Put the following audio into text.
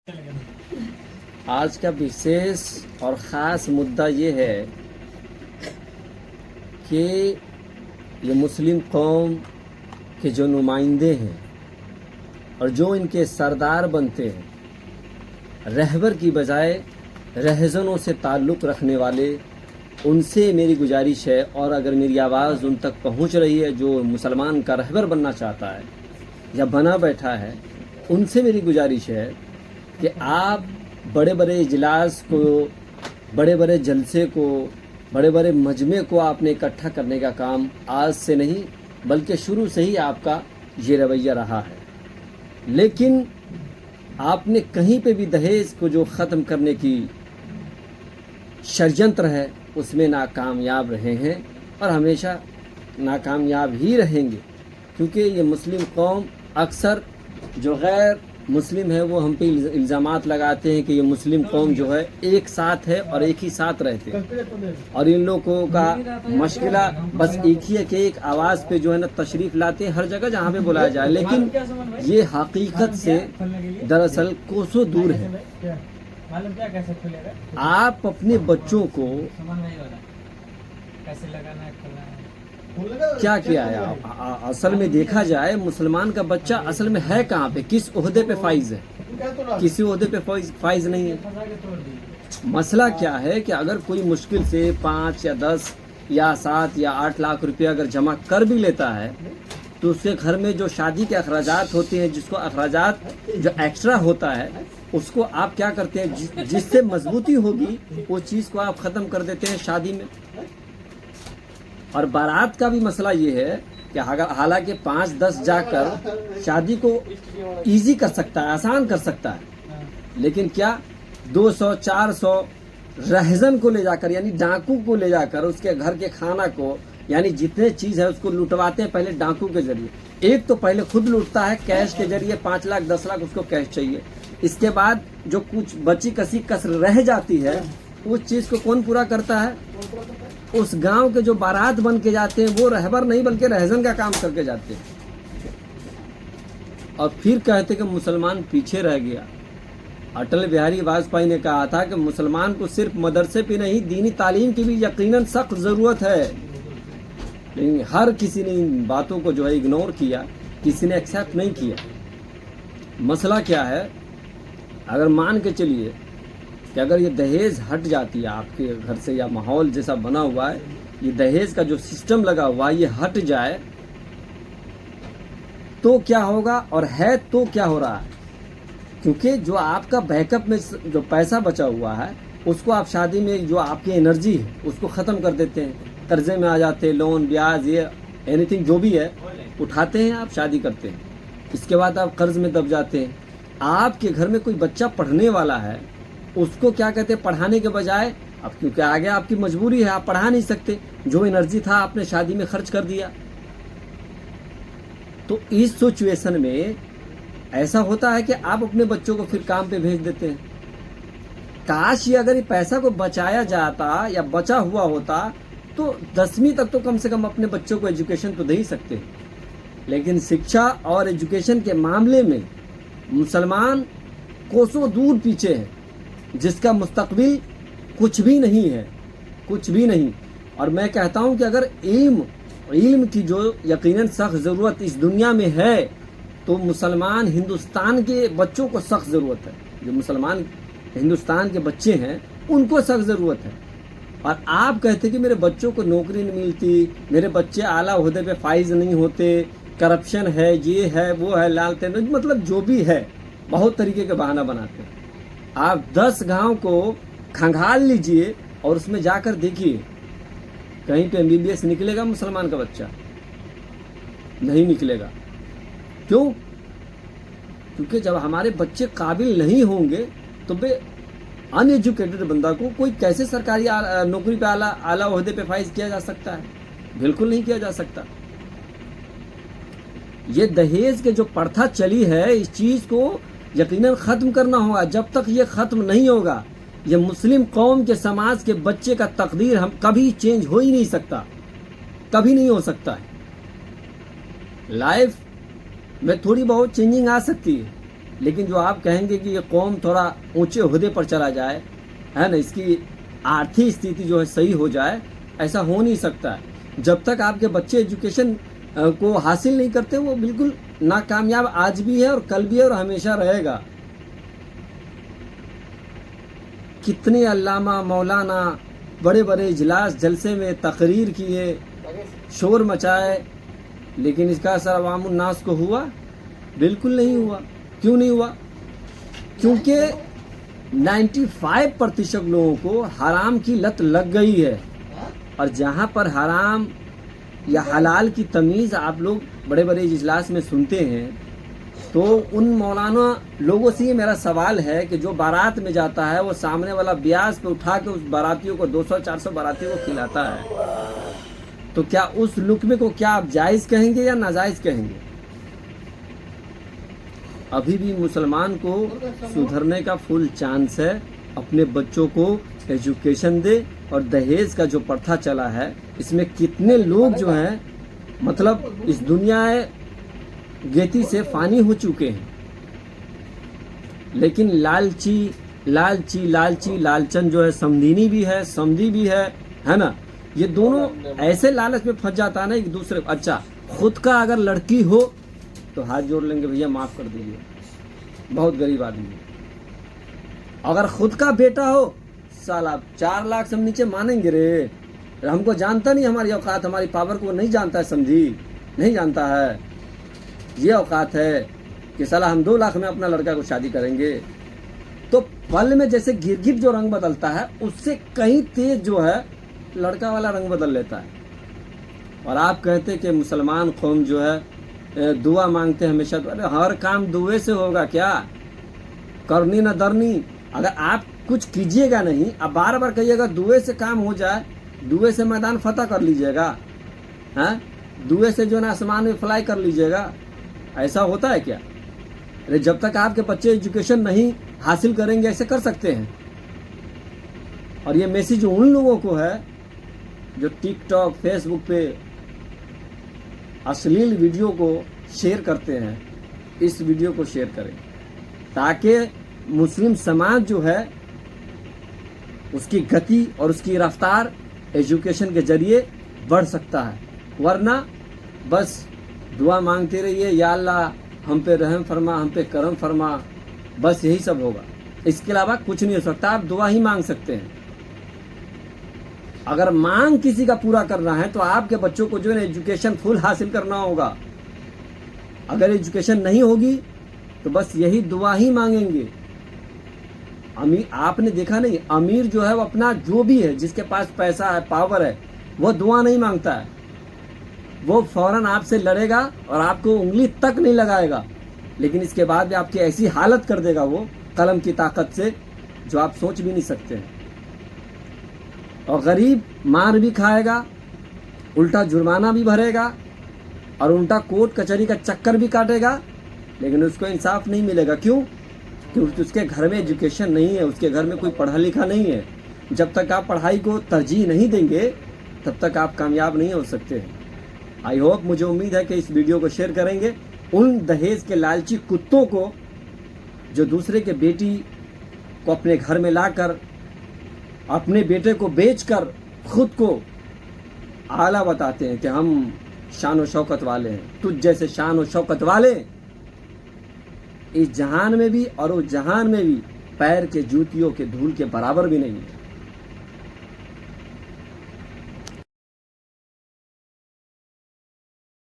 آج کا विशेष اور ख़ास मुद्दा ये है कि ये मुस्लिम कौम के जो नुमाइंदे हैं और जो इनके सरदार बनते हैं, रहबर की बजाय रहज़नों से ताल्लुक़ रखने वाले, उनसे मेरी गुजारिश है और अगर मेरी आवाज़ उन तक पहुंच रही है जो मुसलमान का रहबर बनना चाहता है या बना बैठा है, उनसे मेरी गुजारिश है कि आप बड़े बड़े इजलास को, बड़े बड़े जलसे को, बड़े बड़े मजमे को आपने इकट्ठा करने का काम आज से नहीं बल्कि शुरू से ही आपका ये रवैया रहा है। लेकिन आपने कहीं पे भी दहेज को जो ख़त्म करने की षड्यंत्र है उसमें नाकामयाब रहे हैं और हमेशा नाकामयाब ही रहेंगे, क्योंकि ये मुस्लिम कौम अक्सर जो गैर मुस्लिम है वो हम पे इल्ज़ामात लगाते हैं कि ये मुस्लिम कौम जो है एक साथ है और एक ही साथ रहते हैं और इन लोगों का मशकिला बस एक ही है कि एक आवाज़ पे जो है ना तशरीफ़ लाते हैं हर जगह जहाँ पे बुलाया जाए, लेकिन ये हकीकत से दरअसल कोसों दूर है। आप अपने बच्चों को क्या किया है? असल में देखा जाए मुसलमान का बच्चा असल में है कहाँ पे, किस ओहदे पे फाइज है? किसी ओहदे पे फाइज नहीं है। मसला क्या है कि अगर कोई मुश्किल से 5 या 10 या 7 या 8 लाख रुपया अगर जमा कर भी लेता है तो उसके घर में जो शादी के अखराजात होते हैं, जिसको अखराजात जो एक्स्ट्रा होता है, उसको आप क्या करते हैं, जिससे मजबूती होगी वो चीज़ को आप ख़त्म कर देते हैं शादी में। और बारात का भी मसला ये है कि हालांकि 5-10 जाकर शादी को इजी कर सकता है, आसान कर सकता है, लेकिन क्या 200-400 रहज़न को ले जाकर यानी डाकू को ले जाकर उसके घर के खाना को यानी जितने चीज़ है उसको लुटवाते हैं पहले डाकू के जरिए। एक तो पहले खुद लूटता है कैश के जरिए, 5 लाख 10 लाख उसको कैश चाहिए। इसके बाद जो कुछ बची कसी कसर रह जाती है उस चीज़ को कौन पूरा करता है? उस गांव के जो बारात बन के जाते हैं वो रहबर नहीं बल्कि रहज़न का काम करके जाते हैं और फिर कहते कि मुसलमान पीछे रह गया। अटल बिहारी वाजपेयी ने कहा था कि मुसलमान को सिर्फ मदरसे पे नहीं दीनी तालीम की भी यकीनन सख्त ज़रूरत है, लेकिन हर किसी ने इन बातों को जो है इग्नोर किया, किसी ने एक्सेप्ट नहीं किया। मसला क्या है? अगर मान के चलिए कि अगर ये दहेज हट जाती है आपके घर से या माहौल जैसा बना हुआ है, ये दहेज का जो सिस्टम लगा हुआ है ये हट जाए तो क्या होगा और है तो क्या हो रहा है? क्योंकि जो आपका बैकअप में जो पैसा बचा हुआ है उसको आप शादी में जो आपकी एनर्जी है उसको ख़त्म कर देते हैं, कर्जे में आ जाते हैं, लोन ब्याज ये एनीथिंग जो भी है उठाते हैं, आप शादी करते हैं, इसके बाद आप कर्ज में दब जाते हैं। आपके घर में कोई बच्चा पढ़ने वाला है उसको क्या कहते हैं, पढ़ाने के बजाय अब क्योंकि आगे आपकी मजबूरी है, आप पढ़ा नहीं सकते, जो एनर्जी था आपने शादी में खर्च कर दिया। तो इस सिचुएशन में ऐसा होता है कि आप अपने बच्चों को फिर काम पे भेज देते हैं। काश ये अगर ये पैसा को बचाया जाता या बचा हुआ होता तो 10वीं तक तो कम से कम अपने बच्चों को एजुकेशन तो दे ही सकते हैं, लेकिन शिक्षा और एजुकेशन के मामले में मुसलमान कोसों दूर पीछे है, जिसका मुस्तकबिल कुछ भी नहीं है, कुछ भी नहीं। और मैं कहता हूं कि अगर इल्म की जो यकीनन सख्त ज़रूरत इस दुनिया में है तो मुसलमान हिंदुस्तान के बच्चों को सख्त ज़रूरत है। जो मुसलमान हिंदुस्तान के बच्चे हैं उनको सख्त ज़रूरत है। और आप कहते कि मेरे बच्चों को नौकरी नहीं मिलती, मेरे बच्चे आला ओहदे पे फाइज नहीं होते, करप्शन है, ये है वो है, लालते मतलब जो भी है बहुत तरीके के बहाना बनाते हैं। आप 10 गांव को खंगाल लीजिए और उसमें जाकर देखिए कहीं पे MBBS निकलेगा मुसलमान का बच्चा? नहीं निकलेगा। क्यों? क्योंकि जब हमारे बच्चे काबिल नहीं होंगे तो बे अनएजुकेटेड बंदा को कोई कैसे सरकारी नौकरी पे आला ओहदे पे फाइज किया जा सकता है? बिल्कुल नहीं किया जा सकता। ये दहेज के जो प्रथा चली है इस चीज़ को यकीनन ख़त्म करना होगा। जब तक ये ख़त्म नहीं होगा ये मुस्लिम कौम के समाज के बच्चे का तकदीर हम कभी चेंज हो ही नहीं सकता, कभी नहीं हो सकता है। लाइफ में थोड़ी बहुत चेंजिंग आ सकती है لیکن جو آپ کہیں گے کہ یہ قوم تھوڑا اونچے عہدے پر چلا جائے ہے نا، اس کی آرتھک استھتی جو ہے صحیح ہو جائے، ایسا ہو نہیں سکتا ہے۔ جب تک آپ کے بچے ایجوکیشن کو حاصل نہیں کرتے وہ بالکل ناکامیاب آج بھی ہے اور کل بھی ہے اور ہمیشہ رہے گا۔ کتنے علامہ مولانا بڑے بڑے اجلاس جلسے میں تقریر کیے، شور مچائے، لیکن اس کا اثر عوام الناس کو ہوا؟ بالکل نہیں ہوا۔ کیوں نہیں ہوا؟ کیونکہ 95% لوگوں کو حرام کی لت لگ گئی ہے، اور جہاں پر حرام یا حلال کی تمیز آپ لوگ بڑے بڑے اجلاس میں سنتے ہیں، تو ان مولانا لوگوں سے یہ میرا سوال ہے کہ جو بارات میں جاتا ہے وہ سامنے والا بیاس پہ اٹھا کے اس باراتیوں کو 200-400 باراتیوں کو کھلاتا ہے، تو کیا اس لقمے کو کیا آپ جائز کہیں گے یا ناجائز کہیں گے؟ ابھی بھی مسلمان کو سدھرنے کا فل چانس ہے۔ اپنے بچوں کو ایجوکیشن دے، اور دہیز کا جو پرتھا چلا ہے اس میں کتنے لوگ جو ہیں مطلب اس دنیا گیتی سے فانی ہو چکے ہیں، لیکن لالچی لالچی لالچی لالچن جو ہے سمدینی بھی ہے، سمدی بھی ہے نا، یہ دونوں ایسے لالچ میں پھنس جاتا ہے نا ایک دوسرے۔ اچھا، خود کا اگر لڑکی ہو تو ہاتھ جوڑ لیں گے، بھیا معاف کر دیجیے، بہت غریب آدمی ہے۔ اگر خود کا بیٹا ہو، سالا 4 لاکھ سے ہم نیچے مانیں گے رے، ہم کو جانتا نہیں، ہماری اوقات ہماری پاور کو نہیں جانتا ہے، سمجھی نہیں جانتا ہے۔ یہ اوقات ہے کہ سالا ہم 2 لاکھ میں اپنا لڑکا کو شادی کریں گے، تو پل میں جیسے گرگٹ جو رنگ بدلتا ہے اس سے کہیں تیز جو ہے لڑکا والا رنگ بدل لیتا ہے۔ اور آپ کہتے کہ مسلمان قوم جو ہے دعا مانگتے ہیں ہمیشہ، ہر کام دعے سے ہوگا کیا؟ کرنی نہ درنی۔ اگر آپ کچھ کیجیے گا نہیں، اب بار بار کہیے گا دعے سے کام ہو جائے، دعے سے میدان فتح کر لیجئے گا، ہاں دعے سے جو ہے نا آسمان میں فلائی کر لیجئے گا، ایسا ہوتا ہے کیا؟ جب تک آپ کے بچے ایجوکیشن نہیں حاصل کریں گے ایسے کر سکتے ہیں؟ اور یہ میسیج ان لوگوں کو ہے جو ٹک ٹاک فیس بک پہ اشلیل ویڈیو کو شیئر کرتے ہیں، اس ویڈیو کو شیئر کریں تاکہ مسلم سماج جو ہے اس کی گتی اور اس کی رفتار ایجوکیشن کے ذریعے بڑھ سکتا ہے، ورنہ بس دعا مانگتے رہیے، یا اللہ ہم پہ رحم فرما، ہم پہ کرم فرما، بس یہی سب ہوگا، اس کے علاوہ کچھ نہیں ہو سکتا۔ آپ دعا ہی مانگ سکتے ہیں۔ اگر مانگ کسی کا پورا کرنا ہے تو آپ کے بچوں کو جو ہے ایجوکیشن فل حاصل کرنا ہوگا۔ اگر ایجوکیشن نہیں ہوگی تو بس یہی دعا ہی مانگیں گے۔ آپ نے دیکھا نہیں، امیر جو ہے وہ اپنا جو بھی ہے، جس کے پاس پیسہ ہے، پاور ہے، وہ دعا نہیں مانگتا ہے، وہ فوراً آپ سے لڑے گا اور آپ کو انگلی تک نہیں لگائے گا، لیکن اس کے بعد بھی آپ کی ایسی حالت کر دے گا وہ قلم کی طاقت سے جو آپ سوچ بھی نہیں سکتے ہیں۔ اور غریب مار بھی کھائے گا، الٹا جرمانہ بھی بھرے گا، اور الٹا کوٹ کچہری کا چکر بھی کاٹے گا، لیکن اس کو انصاف نہیں ملے گا۔ کیوں؟ کیونکہ اس کے گھر میں ایجوکیشن نہیں ہے، اس کے گھر میں کوئی پڑھا لکھا نہیں ہے۔ جب تک آپ پڑھائی کو ترجیح نہیں دیں گے تب تک آپ کامیاب نہیں ہو سکتے ہیں۔ آئی ہوپ، مجھے امید ہے کہ اس ویڈیو کو شیئر کریں گے ان دہیز کے لالچی کتوں کو جو دوسرے کے بیٹی کو اپنے گھر میں لا کر، اپنے بیٹے کو بیچ کر خود کو اعلیٰ بتاتے ہیں کہ ہم شان و شوکت والے ہیں۔ تجھ جیسے شان و شوکت والے اس جہان میں بھی اور اس جہان میں بھی پیر کے جوتیوں کے دھول کے برابر بھی نہیں ہے۔